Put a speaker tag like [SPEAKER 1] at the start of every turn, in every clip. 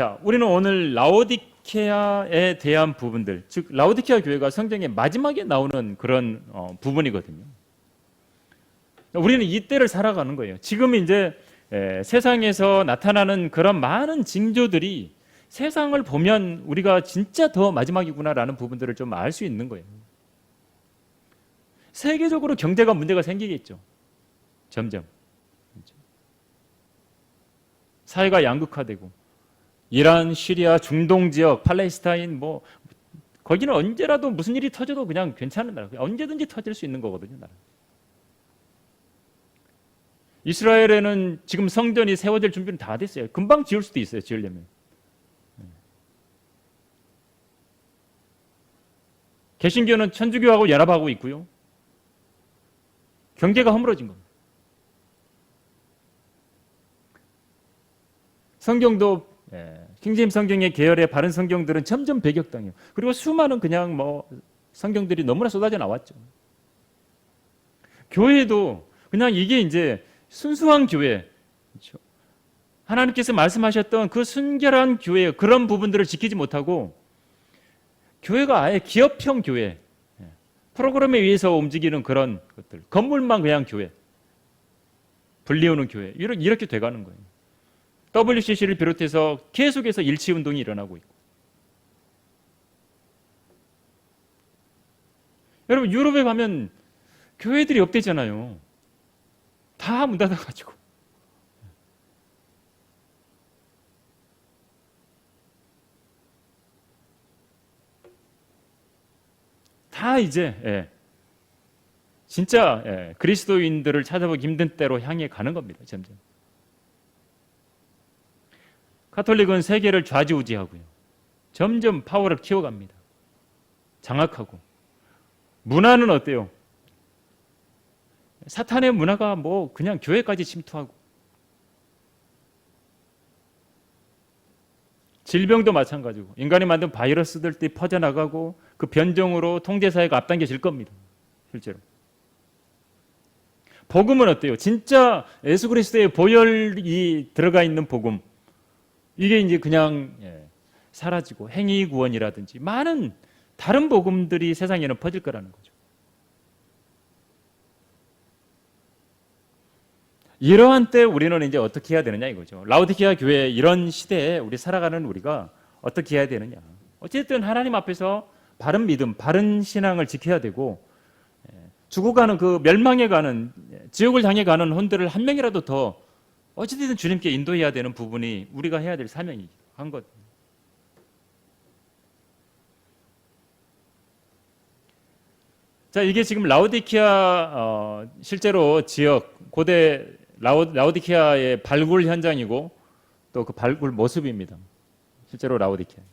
[SPEAKER 1] 자, 우리는 오늘 라오디케아에 대한 부분들, 즉 라오디케아 교회가 성경의 마지막에 나오는 그런 부분이거든요. 우리는 이때를 살아가는 거예요. 지금 이제 세상에서 나타나는 그런 많은 징조들이 세상을 보면 우리가 진짜 더 마지막이구나라는 부분들을 좀 알 수 있는 거예요. 세계적으로 경제가 문제가 생기겠죠. 점점. 사회가 양극화되고 이란, 시리아, 중동 지역, 팔레스타인 뭐 거기는 언제라도 무슨 일이 터져도 그냥 괜찮은 나라. 언제든지 터질 수 있는 거거든요, 나라. 이스라엘에는 지금 성전이 세워질 준비는 다 됐어요. 금방 지을 수도 있어요, 지으려면. 개신교는 천주교하고 연합하고 있고요. 경제가 허물어진 겁니다. 성경도 킹제임스 성경의 계열의 바른 성경들은 점점 배격당해요. 그리고 수많은 그냥 뭐 성경들이 너무나 쏟아져 나왔죠. 교회도 그냥 이게 이제 순수한 교회, 그렇죠? 하나님께서 말씀하셨던 그 순결한 교회, 그런 부분들을 지키지 못하고 교회가 아예 기업형 교회, 프로그램에 의해서 움직이는 그런 것들, 건물만 그냥 교회, 불리우는 교회, 이렇게 돼가는 거예요. WCC를 비롯해서 계속해서 일치운동이 일어나고 있고. 여러분, 유럽에 가면 교회들이 없대잖아요. 다 문 닫아가지고. 다 이제 진짜 그리스도인들을 찾아보기 힘든 때로 향해 가는 겁니다. 점점. 가톨릭은 세계를 좌지우지하고요. 점점 파워를 키워갑니다. 장악하고. 문화는 어때요? 사탄의 문화가 뭐 그냥 교회까지 침투하고. 질병도 마찬가지고. 인간이 만든 바이러스들이 퍼져나가고 그 변종으로 통제사회가 앞당겨질 겁니다. 실제로. 복음은 어때요? 진짜 예수 그리스도의 보혈이 들어가 있는 복음. 이게 이제 그냥 사라지고 행위 구원이라든지 많은 다른 복음들이 세상에는 퍼질 거라는 거죠. 이러한 때 우리는 이제 어떻게 해야 되느냐 이거죠. 라오디게아 교회 이런 시대에 우리 살아가는 우리가 어떻게 해야 되느냐. 어쨌든 하나님 앞에서 바른 믿음, 바른 신앙을 지켜야 되고 죽어가는 그 멸망에 가는 지옥을 향해 가는 혼들을 한 명이라도 더 어찌됐든 주님께 인도해야 되는 부분이 우리가 해야 될 사명이 한 것. 자, 이게 지금 라오디케아 실제로 지역 고대 라오디케아의 발굴 현장이고 또 그 발굴 모습입니다. 실제로 라오디케아.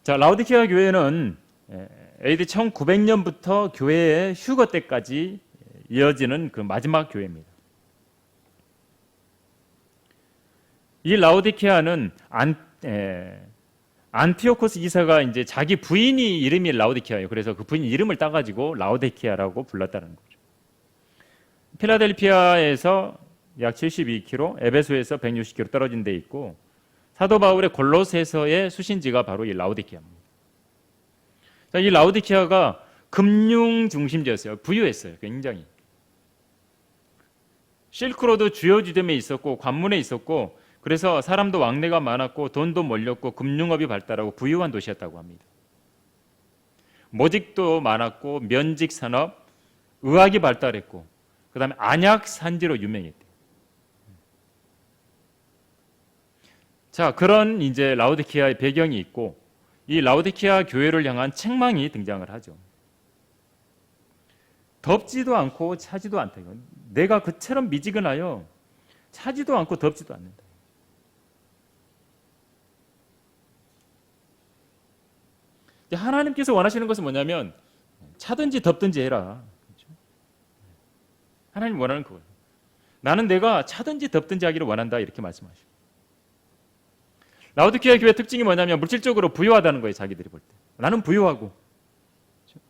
[SPEAKER 1] 자, 라오디케아 교회는 AD 1900년부터 교회의 휴거 때까지 이어지는 그 마지막 교회입니다. 이 라오디케아는 안티오코스 이사가 이제 자기 부인이 이름이 라오디케아예요. 그래서 그 부인 이름을 따가지고 라오디케아라고 불렀다는 거죠. 필라델피아에서 약 72km, 에베소에서 160km 떨어진 데 있고 사도 바울의 골로새서의 수신지가 바로 이 라오디케아입니다. 이 라오디케아가 금융 중심지였어요. 부유했어요. 굉장히. 실크로드 주요 지점에 있었고 관문에 있었고 그래서 사람도 왕래가 많았고 돈도 몰렸고 금융업이 발달하고 부유한 도시였다고 합니다. 모직도 많았고 면직 산업, 의학이 발달했고 그 다음에 안약 산지로 유명했대요. 자, 그런 이제 라오디케아의 배경이 있고 이 라오디케아 교회를 향한 책망이 등장을 하죠. 덥지도 않고 차지도 않다. 내가 그처럼 미지근하여 차지도 않고 덥지도 않는다. 하나님께서 원하시는 것은 뭐냐면 차든지 덥든지 해라. 그렇죠? 하나님 원하는 그거예요. 나는 내가 차든지 덥든지 하기를 원한다 이렇게 말씀하시고. 라오디케아 교회 특징이 뭐냐면 물질적으로 부유하다는 거예요. 자기들이 볼 때. 나는 부유하고. 그렇죠?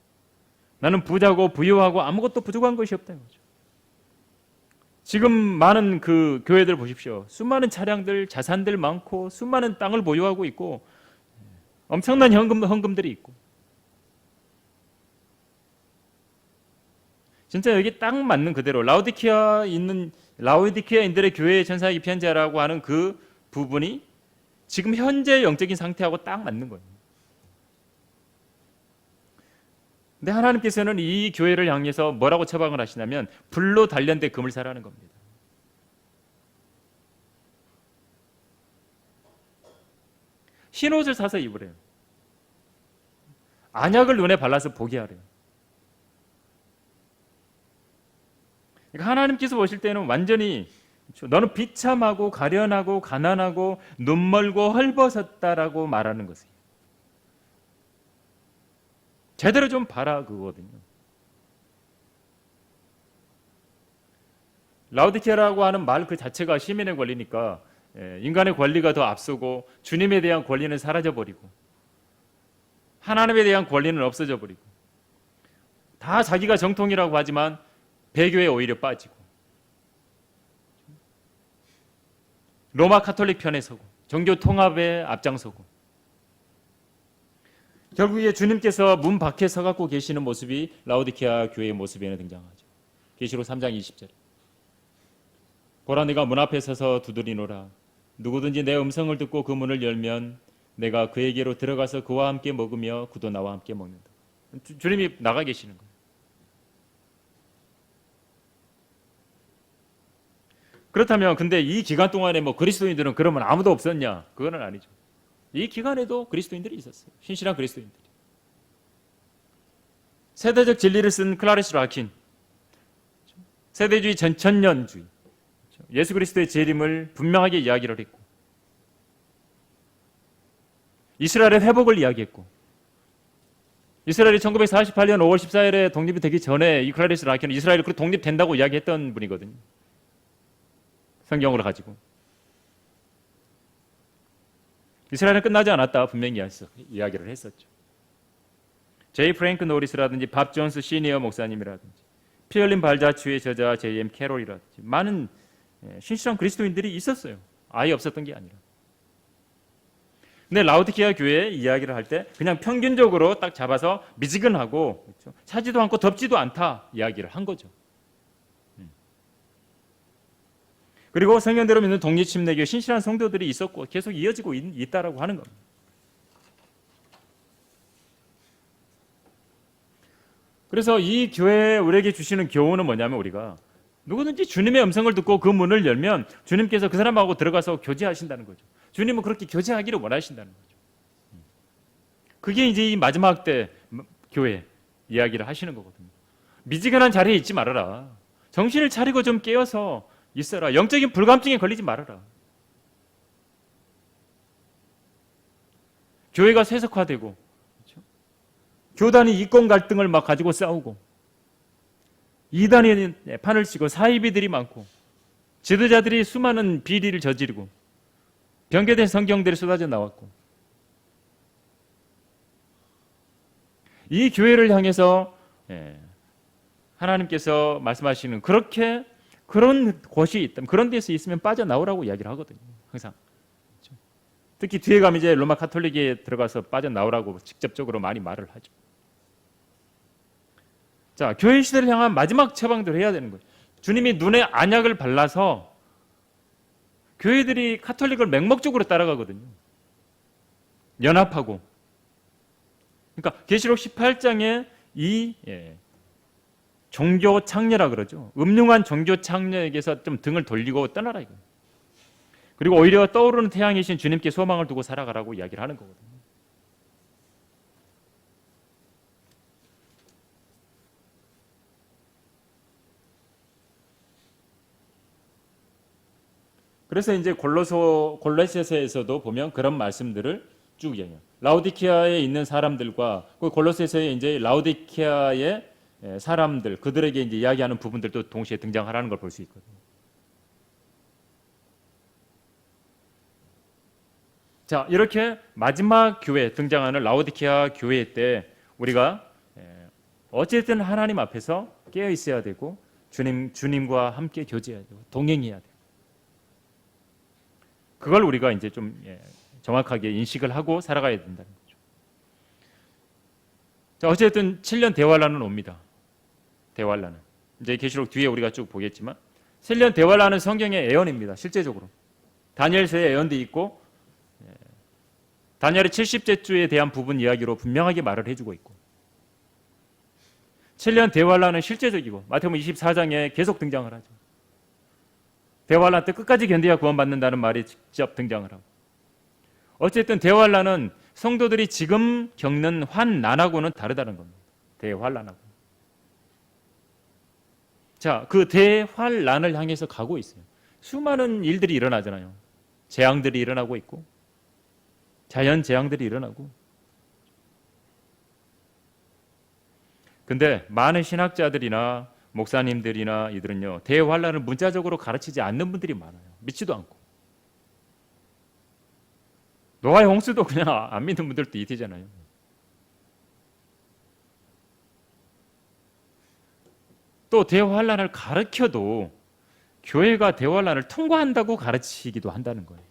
[SPEAKER 1] 나는 부자고 부유하고 아무것도 부족한 것이 없다는 거죠. 지금 많은 그 교회들 보십시오. 수많은 차량들, 자산들 많고 수많은 땅을 보유하고 있고 엄청난 헌금들이 있고 진짜 여기 딱 맞는 그대로 라오디키아인들의 교회의 천사의 편지라고 하는 그 부분이 지금 현재 영적인 상태하고 딱 맞는 거예요. 근데 하나님께서는 이 교회를 향해서 뭐라고 처방을 하시냐면 불로 단련된 금을 사라는 겁니다. 흰옷을 사서 입으래요. 안약을 눈에 발라서 보게 하래요. 그러니까 하나님께서 보실 때는 완전히 너는 비참하고 가련하고 가난하고 눈멀고 헐벗었다라고 말하는 것이에요. 제대로 좀 봐라 그거거든요. 라오디케아라고 하는 말 그 자체가 시민의 권리니까 인간의 권리가 더 앞서고 주님에 대한 권리는 사라져버리고 하나님에 대한 권리는 없어져버리고 다 자기가 정통이라고 하지만 배교에 오히려 빠지고 로마 카톨릭 편에 서고 종교 통합에 앞장서고 결국에 주님께서 문 밖에 서갖고 계시는 모습이 라오디케아 교회의 모습에는 등장하죠. 계시록 3장 20절. 보라 내가 문 앞에 서서 두드리노라. 누구든지 내 음성을 듣고 그 문을 열면 내가 그에게로 들어가서 그와 함께 먹으며 그도 나와 함께 먹는다. 주님이 나가 계시는 거예요. 그렇다면 근데 이 기간 동안에 뭐 그리스도인들은 그러면 아무도 없었냐? 그거는 아니죠. 이 기간에도 그리스도인들이 있었어요. 신실한 그리스도인들이. 세대적 진리를 쓴 클라리스 라킨, 세대주의 전천년주의, 예수 그리스도의 재림을 분명하게 이야기를 했고 이스라엘의 회복을 이야기했고 이스라엘이 1948년 5월 14일에 독립이 되기 전에 이 클라리스 라킨은 이스라엘이 독립된다고 이야기했던 분이거든요. 성경으로 가지고 이스라엘은 끝나지 않았다 분명히 이야기를 했었죠. 제이 프랭크 노리스라든지 밥 존스 시니어 목사님이라든지 피얼린 발자취의 저자 J.M. 캐롤이라든지 많은 신실한 그리스도인들이 있었어요. 아예 없었던 게 아니라. 근데 라오디케아 교회 이야기를 할 때 그냥 평균적으로 딱 잡아서 미지근하고 그렇죠? 차지도 않고 덥지도 않다 이야기를 한 거죠. 그리고 성경대로 믿는 독립침례교 신실한 성도들이 있었고 계속 이어지고 있다라고 하는 겁니다. 그래서 이 교회에 우리에게 주시는 교훈은 뭐냐면 우리가 누구든지 주님의 음성을 듣고 그 문을 열면 주님께서 그 사람하고 들어가서 교제하신다는 거죠. 주님은 그렇게 교제하기를 원하신다는 거죠. 그게 이제 이 마지막 때 교회 이야기를 하시는 거거든요. 미지근한 자리에 있지 말아라. 정신을 차리고 좀 깨어서 있어라. 영적인 불감증에 걸리지 말아라. 교회가 세속화되고 그렇죠? 교단이 이권 갈등을 막 가지고 싸우고 이단이 판을 치고 사이비들이 많고 지도자들이 수많은 비리를 저지르고 변개된 성경들이 쏟아져 나왔고 이 교회를 향해서 하나님께서 말씀하시는 그런 곳이 있다면 그런 데서 있으면 빠져나오라고 이야기를 하거든요. 항상. 그렇죠? 특히 뒤에 가면 이제 로마 카톨릭에 들어가서 빠져나오라고 직접적으로 많이 말을 하죠. 자, 교회 시대를 향한 마지막 처방들을 해야 되는 거예요. 주님이 눈에 안약을 발라서 교회들이 카톨릭을 맹목적으로 따라가거든요. 연합하고. 그러니까 계시록 18장에 이 종교 창녀라 그러죠. 음흉한 종교 창녀에게서 좀 등을 돌리고 떠나라 이거. 그리고 오히려 떠오르는 태양이신 주님께 소망을 두고 살아가라고 이야기를 하는 거거든요. 그래서 이제 골로새서에서도 보면 그런 말씀들을 쭉 이야기해요. 라오디케아에 있는 사람들과 그 골로새서에 이제 라오디케아의 사람들 그들에게 이제 이야기하는 부분들도 동시에 등장하라는 걸 볼 수 있거든요. 자, 이렇게 마지막 교회 등장하는 라오디케아 교회 때 우리가 어쨌든 하나님 앞에서 깨어 있어야 되고 주님과 함께 교제해야 되고 동행해야 돼요. 그걸 우리가 이제 좀 정확하게 인식을 하고 살아가야 된다는 거죠. 자, 어쨌든 7년 대환란은 옵니다. 대환란은 이제 계시록 뒤에 우리가 쭉 보겠지만 7년 대환란은 성경의 예언입니다. 실제적으로 다니엘서에 예언도 있고 다니엘의 70째 주에 대한 부분 이야기로 분명하게 말을 해주고 있고 7년 대환란은 실제적이고 마태복음 24장에 계속 등장을 하죠. 대환란 때 끝까지 견뎌야 구원받는다는 말이 직접 등장을 하고 어쨌든 대환란은 성도들이 지금 겪는 환난하고는 다르다는 겁니다. 대환란하고. 자, 그 대환난을 향해서 가고 있어요. 수많은 일들이 일어나잖아요. 재앙들이 일어나고 있고 자연 재앙들이 일어나고 근데 많은 신학자들이나 목사님들이나 이들은요 대환란을 문자적으로 가르치지 않는 분들이 많아요. 믿지도 않고 노아의 홍수도 그냥 안 믿는 분들도 있잖아요. 또 대환란을 가르쳐도 교회가 대환란을 통과한다고 가르치기도 한다는 거예요.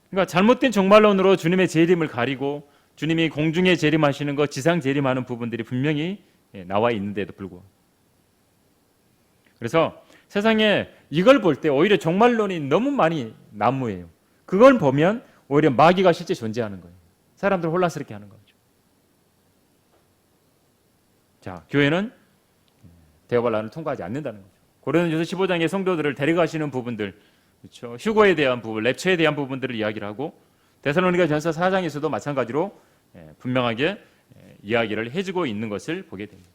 [SPEAKER 1] 그러니까 잘못된 종말론으로 주님의 재림을 가리고 주님이 공중에 재림하시는 것, 지상 재림하는 부분들이 분명히 나와 있는데도 불구하고 그래서 세상에 이걸 볼 때 오히려 종말론이 너무 많이 난무해요. 그걸 보면 오히려 마귀가 실제 존재하는 거예요. 사람들 혼란스럽게 하는 거죠. 자, 교회는 대환란을 통과하지 않는다는 거죠. 고린도전서 15장의 성도들을 데려가시는 부분들, 그렇죠? 휴거에 대한 부분, 랩처에 대한 부분들을 이야기를 하고 데살로니가전서 4장에서도 마찬가지로 분명하게 이야기를 해주고 있는 것을 보게 됩니다.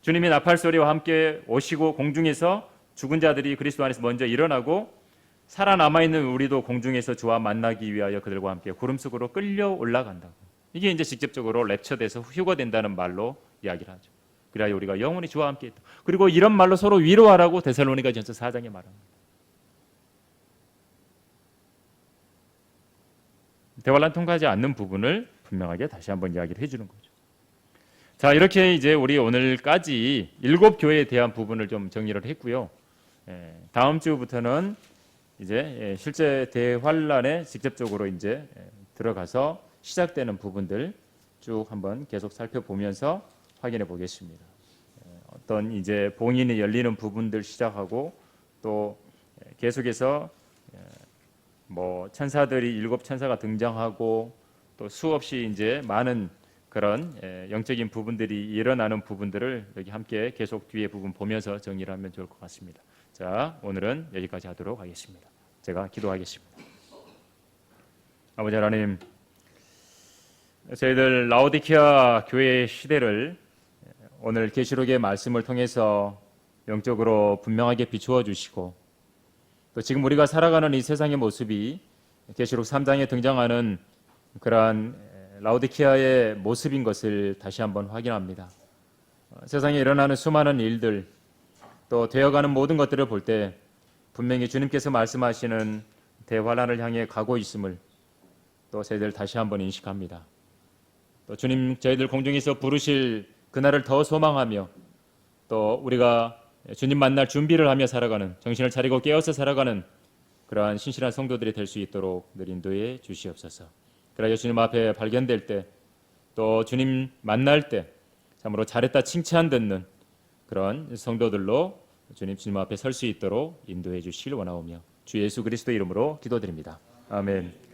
[SPEAKER 1] 주님이 나팔 소리와 함께 오시고 공중에서 죽은 자들이 그리스도 안에서 먼저 일어나고 살아남아 있는 우리도 공중에서 주와 만나기 위하여 그들과 함께 구름 속으로 끌려 올라간다고. 이게 이제 직접적으로 랩처돼서 휴거된다는 말로 이야기를 하죠. 그래야 우리가 영원히 주와 함께 있다. 그리고 이런 말로 서로 위로하라고 데살로니가전서 4장에 말합니다. 대환란 통과하지 않는 부분을 분명하게 다시 한번 이야기를 해주는 거죠. 자, 이렇게 이제 우리 오늘까지 7교회에 대한 부분을 좀 정리를 했고요. 다음 주부터는 이제 실제 대환란에 직접적으로 이제 들어가서 시작되는 부분들 쭉 한번 계속 살펴보면서 확인해 보겠습니다. 어떤 이제 봉인이 열리는 부분들 시작하고 또 계속해서 뭐 천사들이 7 천사가 등장하고 또 수없이 이제 많은 그런 영적인 부분들이 일어나는 부분들을 여기 함께 계속 뒤에 부분 보면서 정리를 하면 좋을 것 같습니다. 자, 오늘은 여기까지 하도록 하겠습니다. 제가 기도하겠습니다. 아버지 하나님, 저희들 라오디케아 교회의 시대를 오늘 계시록의 말씀을 통해서 영적으로 분명하게 비추어 주시고 또 지금 우리가 살아가는 이 세상의 모습이 계시록 3장에 등장하는 그러한 라오디케아의 모습인 것을 다시 한번 확인합니다. 세상에 일어나는 수많은 일들 또 되어가는 모든 것들을 볼 때 분명히 주님께서 말씀하시는 대환란을 향해 가고 있음을 또 저희들 다시 한번 인식합니다. 또 주님 저희들 공중에서 부르실 그날을 더 소망하며 또 우리가 주님 만날 준비를 하며 살아가는 정신을 차리고 깨어서 살아가는 그러한 신실한 성도들이 될 수 있도록 늘 인도해 주시옵소서. 그래야 주님 앞에 발견될 때 또 주님 만날 때 참으로 잘했다 칭찬 듣는 그런 성도들로 주님 앞에 설 수 있도록 인도해 주시길 원하오며 주 예수 그리스도 이름으로 기도드립니다. 아멘.